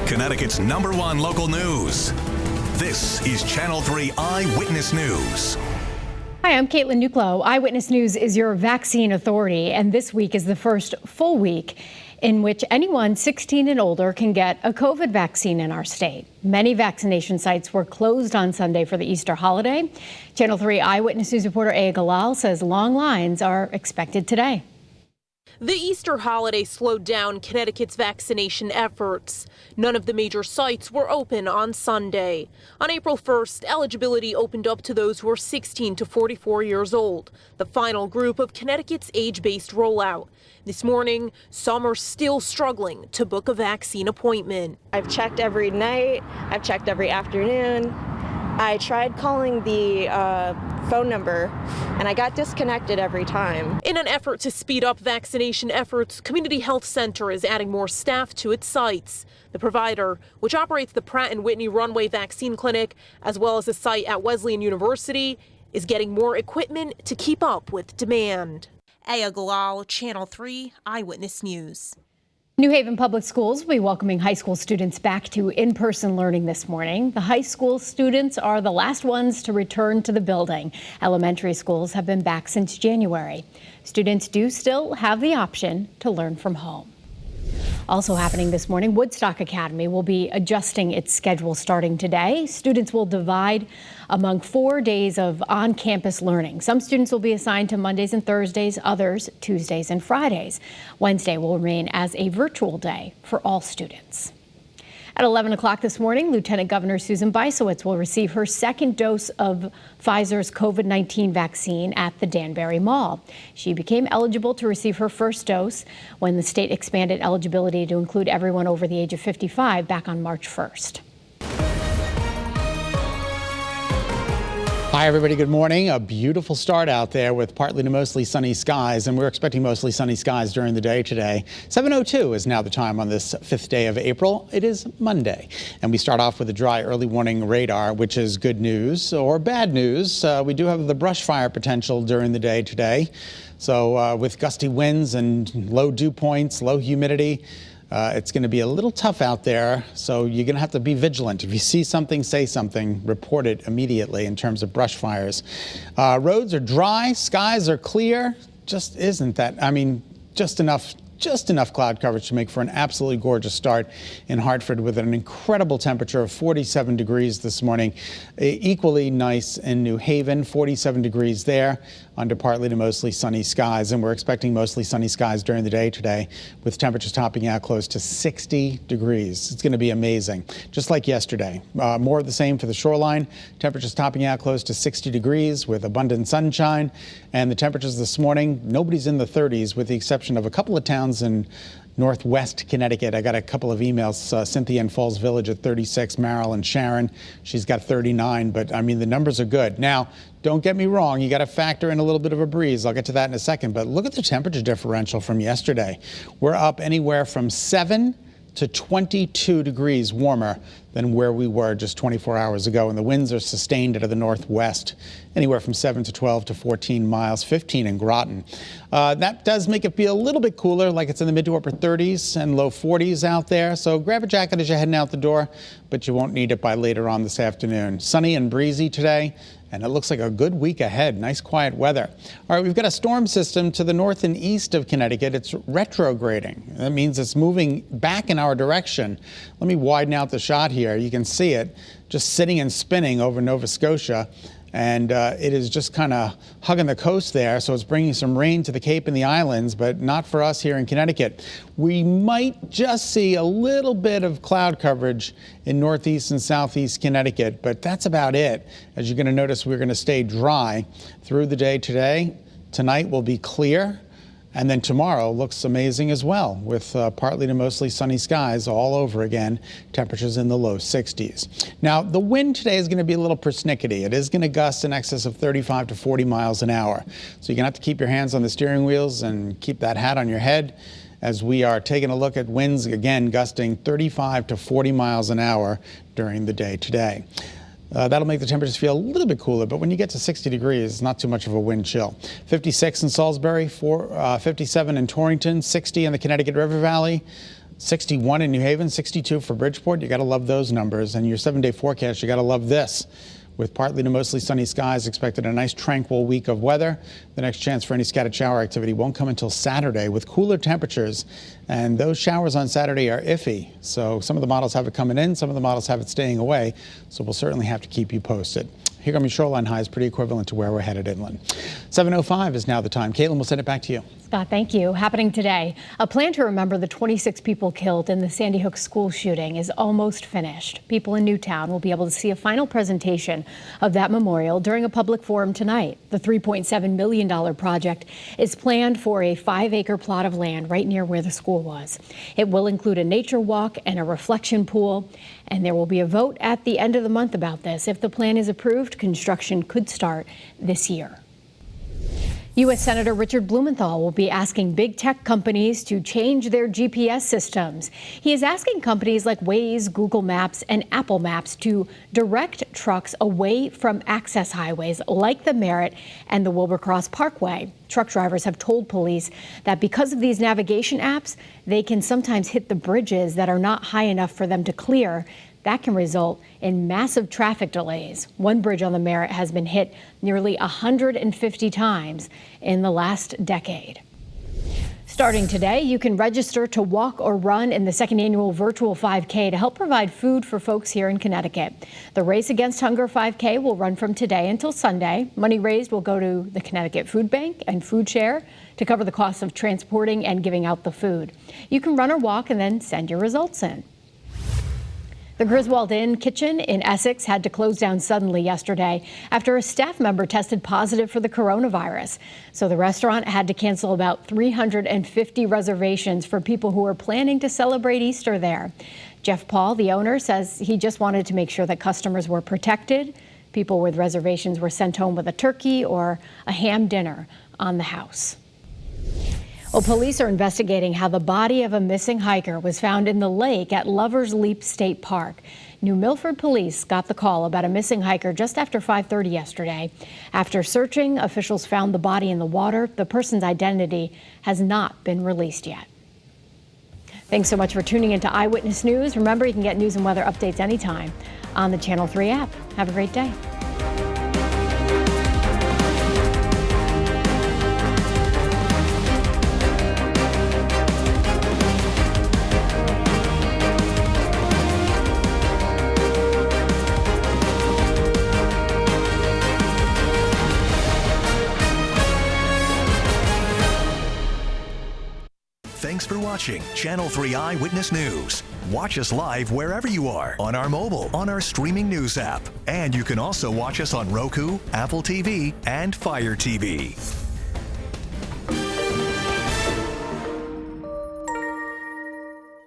Connecticut's #1 local news. This is Channel 3 Eyewitness News. Hi, I'm Caitlin Nuclo. Eyewitness News is your vaccine authority, and this week is the first full week in which anyone 16 and older can get a COVID vaccine in our state. Many vaccination sites were closed on Sunday for the Easter holiday. Channel 3 Eyewitness News reporter Aya Galal says long lines are expected today. The Easter holiday slowed down Connecticut's vaccination efforts. None of the major sites were open on Sunday. On April 1st, eligibility opened up to those who are 16 to 44 years old, the final group of Connecticut's age-based rollout. This morning, some are still struggling to book a vaccine appointment. I've checked every night, I've checked every afternoon. I tried calling the phone number and I got disconnected every time. In an effort to speed up vaccination efforts, Community Health Center is adding more staff to its sites. The provider, which operates the Pratt & Whitney Runway Vaccine Clinic, as well as a site at Wesleyan University, is getting more equipment to keep up with demand. Aya Galal, Channel 3 Eyewitness News. New Haven Public Schools will be welcoming high school students back to in-person learning this morning. The high school students are the last ones to return to the building. Elementary schools have been back since January. Students do still have the option to learn from home. Also happening this morning, Woodstock Academy will be adjusting its schedule starting today. Students will divide among 4 days of on-campus learning. Some students will be assigned to Mondays and Thursdays, others Tuesdays and Fridays. Wednesday will remain as a virtual day for all students. At 11 o'clock this morning, Lieutenant Governor Susan Bysiewicz will receive her second dose of Pfizer's COVID-19 vaccine at the Danbury Mall. She became eligible to receive her first dose when the state expanded eligibility to include everyone over the age of 55 back on March 1st. Hi, everybody. Good morning. A beautiful start out there with partly to mostly sunny skies, and we're expecting mostly sunny skies during the day today. 7:02 is now the time on this 5th day of April. It is Monday, and we start off with a dry early warning radar, which is good news or bad news. We do have the brush fire potential during the day today. So with gusty winds and low dew points, low humidity, it's going to be a little tough out there, so you're going to have to be vigilant. If you see something, say something, report it immediately in terms of brush fires. Roads are dry, skies are clear. Just isn't that, I mean, just enough cloud coverage to make for an absolutely gorgeous start in Hartford with an incredible temperature of 47 degrees this morning. Equally nice in New Haven, 47 degrees there under partly to mostly sunny skies. And we're expecting mostly sunny skies during the day today with temperatures topping out close to 60 degrees. It's going to be amazing, just like yesterday. More of the same for the shoreline. Temperatures topping out close to 60 degrees with abundant sunshine. And the temperatures this morning, nobody's in the 30s with the exception of a couple of towns in Northwest Connecticut. I got a couple of emails. Cynthia in Falls Village at 36, Merrill and Sharon, she's got 39, but I mean, the numbers are good. Now, don't get me wrong, you got to factor in a little bit of a breeze. I'll get to that in a second, but look at the temperature differential from yesterday. We're up anywhere from 7 to 22 degrees warmer than where we were just 24 hours ago. And the winds are sustained out of the northwest, anywhere from 7 to 12 to 14 miles, 15 in Groton. That does make it feel a little bit cooler, like it's in the mid to upper 30s and low 40s out there. So grab a jacket as you're heading out the door, but you won't need it by later on this afternoon. Sunny and breezy today, and it looks like a good week ahead. Nice quiet weather. All right, we've got a storm system to the north and east of Connecticut. It's retrograding. That means it's moving back in our direction. Let me widen out the shot here. You can see it just sitting and spinning over Nova Scotia. And it is just kind of hugging the coast there, so it's bringing some rain to the Cape and the islands, but not for us here in Connecticut. We might just see a little bit of cloud coverage in northeast and southeast Connecticut, but that's about it. As you're going to notice, we're going to stay dry through the day today. Tonight will be clear. And then tomorrow looks amazing as well, with partly to mostly sunny skies all over again, temperatures in the low 60s. Now, the wind today is going to be a little persnickety. It is going to gust in excess of 35 to 40 miles an hour. So you're going to have to keep your hands on the steering wheels and keep that hat on your head as we are taking a look at winds, again, gusting 35 to 40 miles an hour during the day today. That'll make the temperatures feel a little bit cooler, but when you get to 60 degrees, not too much of a wind chill. 56 in Salisbury, 57 in Torrington, 60 in the Connecticut River Valley. 61 in New Haven, 62 for Bridgeport. You got to love those numbers. And your 7-day forecast, you got to love this. With partly to mostly sunny skies, expected a nice tranquil week of weather. The next chance for any scattered shower activity won't come until Saturday with cooler temperatures. And those showers on Saturday are iffy. So some of the models have it coming in, some of the models have it staying away. So we'll certainly have to keep you posted. Here come your shoreline highs, pretty equivalent to where we're headed inland. 7:05 is now the time. Caitlin, we'll send it back to you. Scott, thank you. Happening today, a plan to remember the 26 people killed in the Sandy Hook school shooting is almost finished. People in Newtown will be able to see a final presentation of that memorial during a public forum tonight. The $3.7 million project is planned for a 5-acre plot of land right near where the school was. It will include a nature walk and a reflection pool, and there will be a vote at the end of the month about this. If the plan is approved, construction could start this year. U.S. Senator Richard Blumenthal will be asking big tech companies to change their GPS systems. He is asking companies like Waze, Google Maps, and Apple Maps to direct trucks away from access highways like the Merritt and the Wilbur Cross Parkway. Truck drivers have told police that because of these navigation apps, they can sometimes hit the bridges that are not high enough for them to clear. That can result in massive traffic delays. One bridge on the Merritt has been hit nearly 150 times in the last decade. Starting today, you can register to walk or run in the second annual virtual 5K to help provide food for folks here in Connecticut. The Race Against Hunger 5K will run from today until Sunday. Money raised will go to the Connecticut Food Bank and Food Share to cover the costs of transporting and giving out the food. You can run or walk and then send your results in. The Griswold Inn kitchen in Essex had to close down suddenly yesterday after a staff member tested positive for the coronavirus. So the restaurant had to cancel about 350 reservations for people who were planning to celebrate Easter there. Jeff Paul, the owner, says he just wanted to make sure that customers were protected. People with reservations were sent home with a turkey or a ham dinner on the house. Well, police are investigating how the body of a missing hiker was found in the lake at Lover's Leap State Park. New Milford police got the call about a missing hiker just after 5:30 yesterday. After searching, officials found the body in the water. The person's identity has not been released yet. Thanks so much for tuning into Eyewitness News. Remember, you can get news and weather updates anytime on the Channel 3 app. Have a great day. Thanks for watching Channel 3 Eyewitness News. Watch us live wherever you are on our mobile, on our streaming news app. And you can also watch us on Roku, Apple TV, and Fire TV.